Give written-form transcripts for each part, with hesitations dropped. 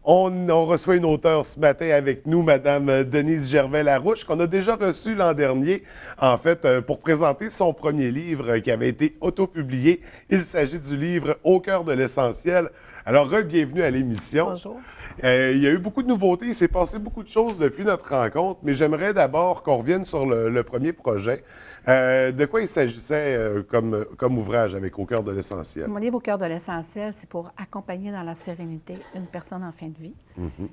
On reçoit une auteure ce matin avec nous, Madame Denise Gervais-Larouche, qu'on a déjà reçue l'an dernier, en fait, pour présenter son premier livre qui avait été autopublié. Il s'agit du livre Au cœur de l'essentiel. Alors, bienvenue à l'émission. Bonjour. Il y a eu beaucoup de nouveautés, il s'est passé beaucoup de choses depuis notre rencontre, mais j'aimerais d'abord qu'on revienne sur le premier projet. De quoi il s'agissait comme ouvrage avec Au cœur de l'essentiel? Mon livre Au cœur de l'essentiel, c'est pour accompagner dans la sérénité une personne en fin de vie.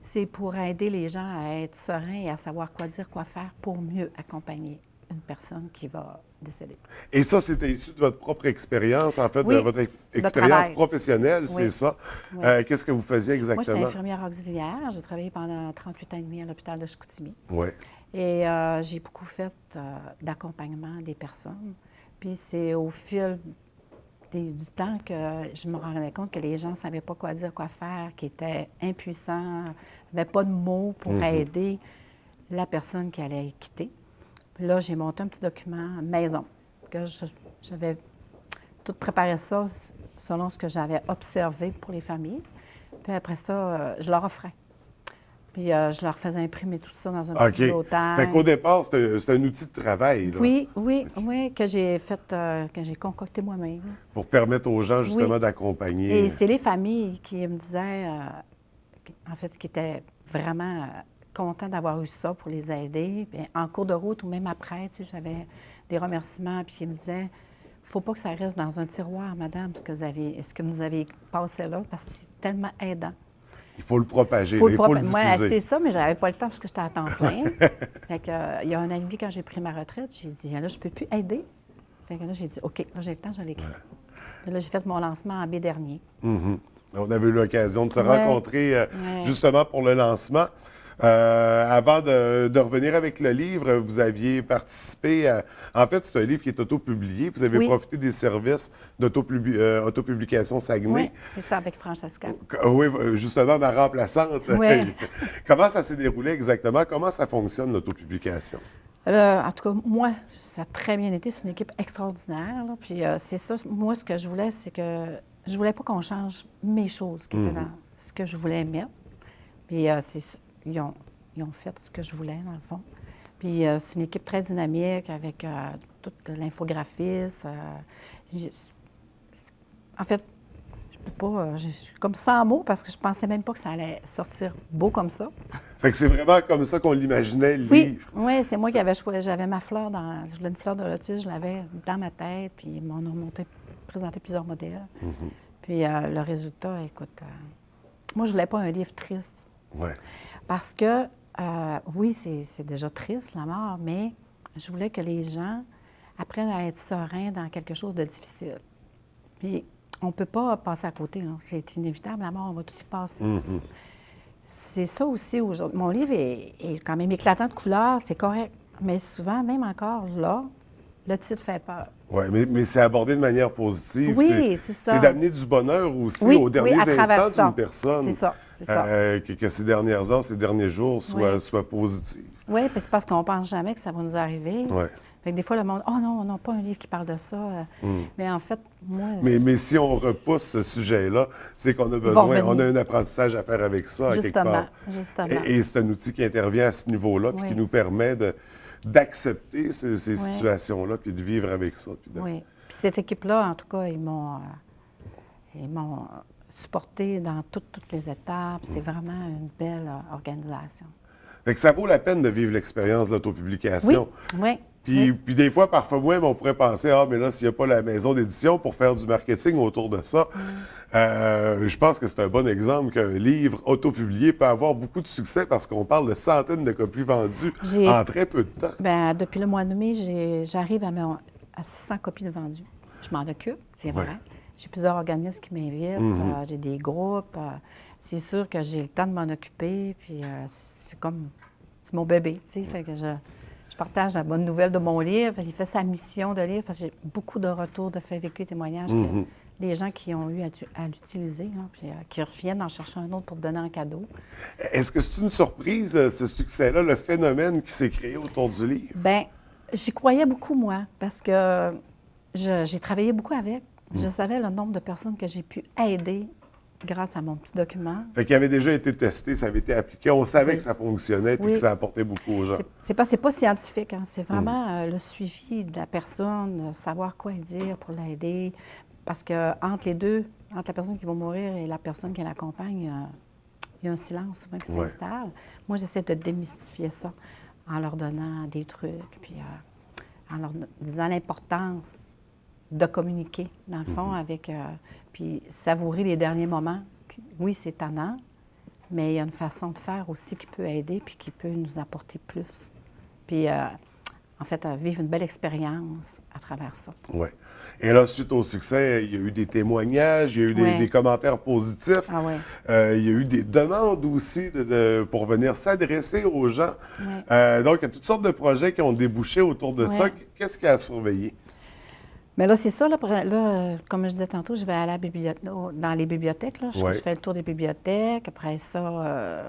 C'est pour aider les gens à être sereins et à savoir quoi dire, quoi faire pour mieux accompagner une personne qui va décéder. Et ça, c'était issu de votre propre expérience, en fait, Oui, de votre de expérience travail. professionnelle, c'est Oui. ça. Oui. Qu'est-ce que vous faisiez Moi, j'étais exactement? infirmière auxiliaire. J'ai travaillé pendant 38 ans et demi à l'hôpital de Chicoutimi. Oui. Et j'ai beaucoup fait d'accompagnement des personnes. Puis c'est au fil du temps que je me rendais compte que les gens ne savaient pas quoi dire, quoi faire, qu'ils étaient impuissants, n'avaient pas de mots pour aider la personne qui allait quitter. Puis là, j'ai monté un petit document maison, que j'avais tout préparé ça selon ce que j'avais observé pour les familles. Puis après ça, je leur offrais. Puis je leur faisais imprimer tout ça dans un petit OK. bibliothèque. Fait qu'au départ, c'était un outil de travail, là, Oui, que j'ai fait, que j'ai concocté moi-même. pour permettre aux gens, justement, Oui. d'accompagner. Et c'est les familles qui me disaient, en fait, qui étaient vraiment contents d'avoir eu ça pour les aider. Puis, en cours de route ou même après, tu sais, j'avais des remerciements, puis ils me disaient, faut pas que ça reste dans un tiroir, madame, ce que vous avez passé là, parce que c'est tellement aidant. Il faut le propager, il faut le Moi, diffuser. c'est ça, mais j'avais pas le temps parce que j'étais à temps plein. Fait que, il y a un an et demi, quand j'ai pris ma retraite, j'ai dit, là, je peux plus aider. Fait que là, j'ai dit, OK, là, j'ai le temps, je l'écris. Là, j'ai fait mon lancement en mai dernier. On avait eu l'occasion de se Ouais. rencontrer Ouais. justement pour le lancement. Avant de revenir avec le livre, vous aviez participé à... En fait, c'est un livre qui est autopublié. Vous avez Oui. profité des services d'autopublication Saguenay. Oui, c'est ça, avec Francesca. Oui, justement, ma remplaçante. Ouais. Comment ça s'est déroulé exactement? Comment ça fonctionne, l'autopublication? En tout cas, moi, ça a très bien été. C'est une équipe extraordinaire. Là. Puis c'est ça, moi, ce que je voulais, c'est que je voulais pas qu'on change mes choses qui étaient dans ce que je voulais mettre. Puis ils ont fait ce que je voulais, dans le fond. Puis c'est une équipe très dynamique avec toute l'infographiste. En fait, je peux pas... je suis comme sans mots parce que je pensais même pas que ça allait sortir beau comme ça. Fait que c'est vraiment comme ça qu'on l'imaginait, le Oui, livre. oui, c'est moi qui avais choisi. J'avais ma fleur dans... Je voulais une fleur de lotus, je l'avais dans ma tête, puis ils m'ont présenté plusieurs modèles. Puis le résultat, écoute, moi, je voulais pas un livre triste. Ouais. Parce que, oui, c'est déjà triste, la mort, mais je voulais que les gens apprennent à être sereins dans quelque chose de difficile. Puis, on ne peut pas passer à côté, là. C'est inévitable, la mort, on va tout y passer. C'est ça aussi aujourd'hui. Mon livre est quand même éclatant de couleurs, c'est correct. Mais souvent, même encore là, le titre fait peur. Oui, mais c'est abordé de manière positive. Oui, c'est ça. C'est d'amener du bonheur aussi Oui, aux derniers à travers instants ça. d'une personne. C'est ça, c'est ça. Que ses dernières heures, ses derniers jours soient positifs. Oui, puis c'est parce qu'on ne pense jamais que ça va nous arriver. Ouais. Fait que des fois, le monde, « Oh non, pas un livre qui parle de ça. Mais en fait, moi... Mais si on repousse ce sujet-là, c'est qu'on a va besoin, revenir. on a un apprentissage à faire avec ça, à quelque part. Justement. Et c'est un outil qui intervient à ce niveau-là, puis qui nous permet d'accepter ces situations-là, puis de vivre avec ça. Oui. Puis cette équipe-là, en tout cas, ils m'ont supporté dans toutes les étapes. C'est vraiment une belle organisation. Fait que ça vaut la peine de vivre l'expérience de l'autopublication. Oui. Puis des fois, parfois même, on pourrait penser, mais là, s'il n'y a pas la maison d'édition pour faire du marketing autour de ça, je pense que c'est un bon exemple qu'un livre autopublié peut avoir beaucoup de succès parce qu'on parle de centaines de copies vendues en très peu de temps. Bien, depuis le mois de mai, j'arrive à 600 copies de vendues. Je m'en occupe, c'est vrai. J'ai plusieurs organismes qui m'invitent, j'ai des groupes. C'est sûr que j'ai le temps de m'en occuper, puis c'est mon bébé, tu sais, fait que je partage la bonne nouvelle de mon livre. Il fait sa mission de livre parce que j'ai beaucoup de retours de faits vécus, témoignages, que les gens qui ont eu à l'utiliser, là, puis qui reviennent en chercher un autre pour donner en cadeau. Est-ce que c'est une surprise, ce succès-là, le phénomène qui s'est créé autour du livre? Bien, j'y croyais beaucoup, moi, parce que j'ai travaillé beaucoup avec. Je savais le nombre de personnes que j'ai pu aider grâce à mon petit document. Fait qu'il avait déjà été testé, ça avait été appliqué. On savait Oui. que ça fonctionnait puis Oui. que ça apportait beaucoup aux gens. C'est pas scientifique, hein. C'est vraiment le suivi de la personne, savoir quoi dire pour l'aider. Parce que entre les deux, entre la personne qui va mourir et la personne qui l'accompagne, il y a un silence souvent qui Ouais. s'installe. Moi, j'essaie de démystifier ça en leur donnant des trucs, puis en leur disant l'importance de communiquer, dans le fond, avec... puis savourer les derniers moments. Oui, c'est tannant, mais il y a une façon de faire aussi qui peut aider puis qui peut nous apporter plus. Puis, en fait, vivre une belle expérience à travers ça. Oui. Et là, suite au succès, il y a eu des témoignages, il y a eu Ouais. des commentaires positifs. Ah ouais. Il y a eu des demandes aussi pour venir s'adresser aux gens. Ouais. Donc, il y a toutes sortes de projets qui ont débouché autour de ça. Ouais. Qu'est-ce qu'il y a à surveiller? Mais là, c'est ça. Là, comme je disais tantôt, je vais aller à la dans les bibliothèques. Là. Ouais. Je fais le tour des bibliothèques. Après ça,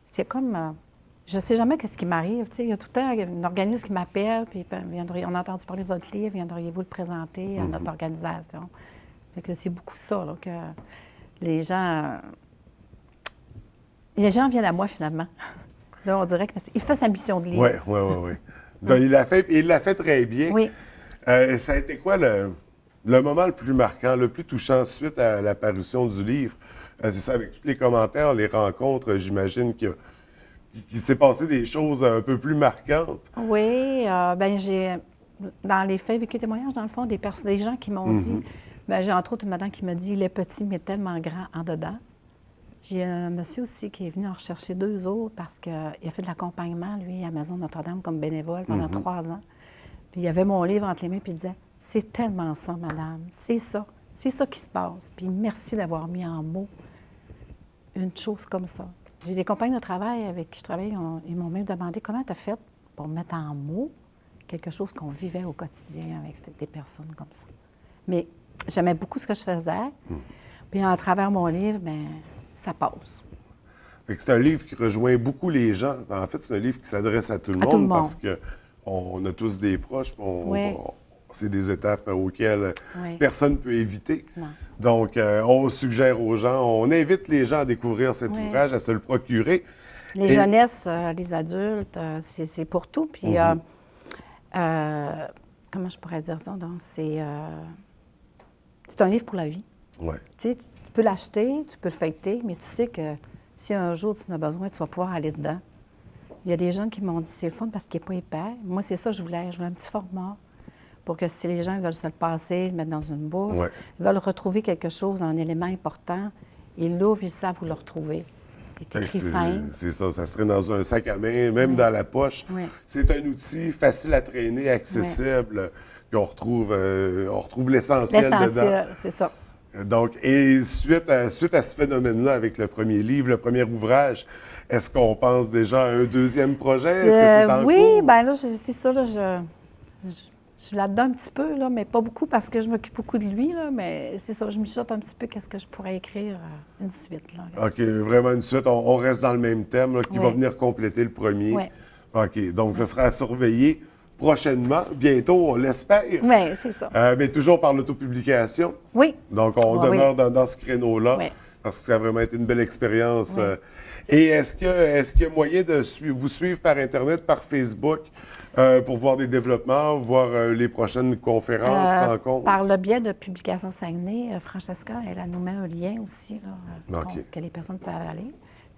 c'est comme... je ne sais jamais qu'est-ce qui m'arrive. Tu sais, il y a tout le temps un organisme qui m'appelle, puis on a entendu parler de votre livre, viendriez-vous le présenter à notre organisation? Fait que c'est beaucoup ça, là, que les gens viennent à moi, finalement. Là, on dirait qu'il fait sa mission de livre. Oui. Donc, il l'a fait très bien. Oui. Ça a été quoi le moment le plus marquant, le plus touchant suite à la parution du livre? C'est ça, avec tous les commentaires, les rencontres, j'imagine qu'il s'est passé des choses un peu plus marquantes. Oui, j'ai, dans les faits vécus témoignages, dans le fond, des gens qui m'ont dit, j'ai entre autres une madame qui me dit, il est petit, mais tellement grand en dedans. J'ai un monsieur aussi qui est venu en rechercher 2 autres parce qu'il a fait de l'accompagnement, lui, à Maison Notre-Dame comme bénévole pendant 3 ans. Puis il avait mon livre entre les mains, puis il disait, c'est tellement ça, madame, c'est ça qui se passe. Puis merci d'avoir mis en mots une chose comme ça. J'ai des compagnes de travail avec qui je travaille, ils m'ont même demandé comment tu as fait pour mettre en mots quelque chose qu'on vivait au quotidien avec des personnes comme ça. Mais j'aimais beaucoup ce que je faisais. Puis à travers mon livre, bien, ça passe. Fait que c'est un livre qui rejoint beaucoup les gens. En fait, c'est un livre qui s'adresse à tout le monde parce qu'on a tous des proches. C'est des étapes auxquelles personne ne peut éviter. Non. Donc, on suggère aux gens, on invite les gens à découvrir cet ouvrage, à se le procurer. Les jeunesses, les adultes, c'est pour tout. Puis, comment je pourrais dire ça? Donc, c'est un livre pour la vie. Ouais. Tu sais, tu peux l'acheter, tu peux le feuilleter, mais tu sais que si un jour tu en as besoin, tu vas pouvoir aller dedans. Il y a des gens qui m'ont dit c'est le fun parce qu'il n'est pas épais. Moi, c'est ça que je voulais. Je voulais un petit format pour que si les gens veulent se le passer, le mettre dans une bourse, ils veulent retrouver quelque chose, un élément important, ils l'ouvrent, ils savent où le retrouver. Il est écrit simple. C'est ça, ça serait dans un sac à main, même dans la poche. C'est un outil facile à traîner, accessible, puis on retrouve l'essentiel dedans. L'essentiel, c'est ça. Donc, et suite à ce phénomène-là, avec le premier livre, le premier ouvrage, est-ce qu'on pense déjà à un deuxième projet? Est-ce que c'est en cours? Bien là, c'est ça, là, je suis là-dedans un petit peu, là, mais pas beaucoup parce que je m'occupe beaucoup de lui, là, mais c'est ça, je mijote un petit peu qu'est-ce que je pourrais écrire une suite. Là. OK, vraiment une suite. On reste dans le même thème là, qui va venir compléter le premier. Oui. OK, donc ce sera à surveiller prochainement, bientôt, on l'espère. Oui, c'est ça. Mais toujours par l'autopublication. Oui. Donc, on demeure dans ce créneau-là parce que ça a vraiment été une belle expérience. Et est-ce qu'il y a moyen de vous suivre par Internet, par Facebook, pour voir des développements, voir les prochaines conférences, rencontres? Par le biais de Publication Saguenay, Francesca, elle nous met un lien aussi là, que les personnes peuvent aller.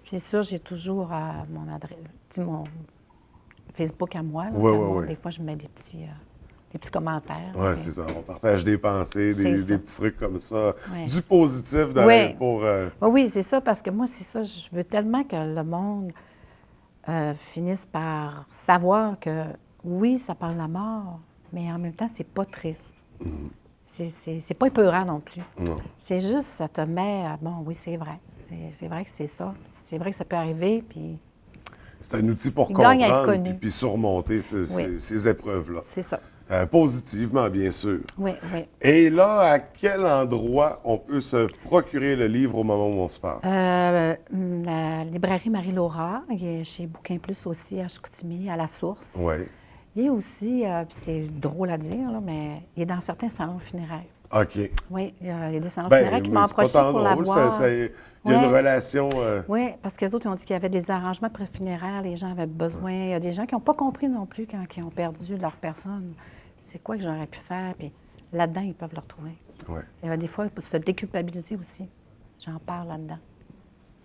C'est sûr, j'ai toujours mon adresse, mon Facebook à moi. Là, des fois, je mets des petits commentaires. Oui, c'est ça. On partage des pensées, des petits trucs comme ça. Ouais. Du positif pour... Oui, c'est ça, parce que moi, c'est ça. Je veux tellement que le monde finisse par savoir que, oui, ça parle de la mort, mais en même temps, c'est pas triste. C'est pas épeurant non plus. Non. C'est juste, ça te met à, bon, oui, c'est vrai. C'est vrai que c'est ça. C'est vrai que ça peut arriver, puis... C'est un outil pour comprendre puis surmonter ces épreuves-là. C'est ça. Positivement, bien sûr. Oui. Et là, à quel endroit on peut se procurer le livre au moment où on se parle? La librairie Marie-Laura, il est chez Bouquin Plus aussi, à Chicoutimi, à La Source. Oui. Il est aussi, puis c'est drôle à dire, là, mais il est dans certains salons funéraires. OK. Oui, il y a des salons Bien, funéraires qui mais m'ont c'est pas approché tant pour drôle. l'avoir. Il y a une Oui, relation. oui, parce qu'eux autres, ils ont dit qu'il y avait des arrangements préfunéraires, les gens avaient besoin. Il y a des gens qui n'ont pas compris non plus quand ils ont perdu leur personne. C'est quoi que j'aurais pu faire? Puis là-dedans, ils peuvent le retrouver. Ouais. Il y a des fois, pour se déculpabiliser aussi. J'en parle là-dedans.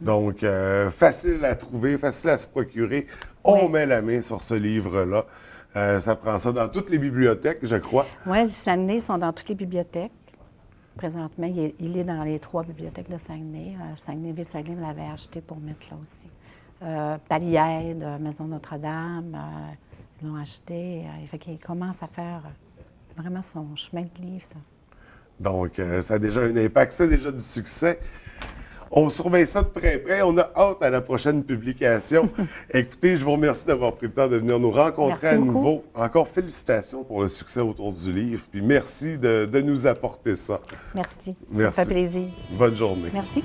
Donc, facile à trouver, facile à se procurer. On Oui. met la main sur ce livre-là. Ça prend ça dans toutes les bibliothèques, je crois. Oui, Saguenay, ils sont dans toutes les bibliothèques. Présentement, il est dans les 3 bibliothèques de Saguenay. Saguenay, Ville-Saguenay l'avait acheté pour mettre là aussi. Paliède, Maison Notre-Dame, ils l'ont acheté. Fait qu'il commence à faire vraiment son chemin de livre, ça. Donc, ça a déjà un impact, ça a déjà du succès. On surveille ça de très près. On a hâte à la prochaine publication. Écoutez, je vous remercie d'avoir pris le temps de venir nous rencontrer Merci à beaucoup. nouveau. Encore félicitations pour le succès autour du livre. Puis merci de nous apporter ça. Merci. Merci. Ça me fait plaisir. Bonne journée. Merci.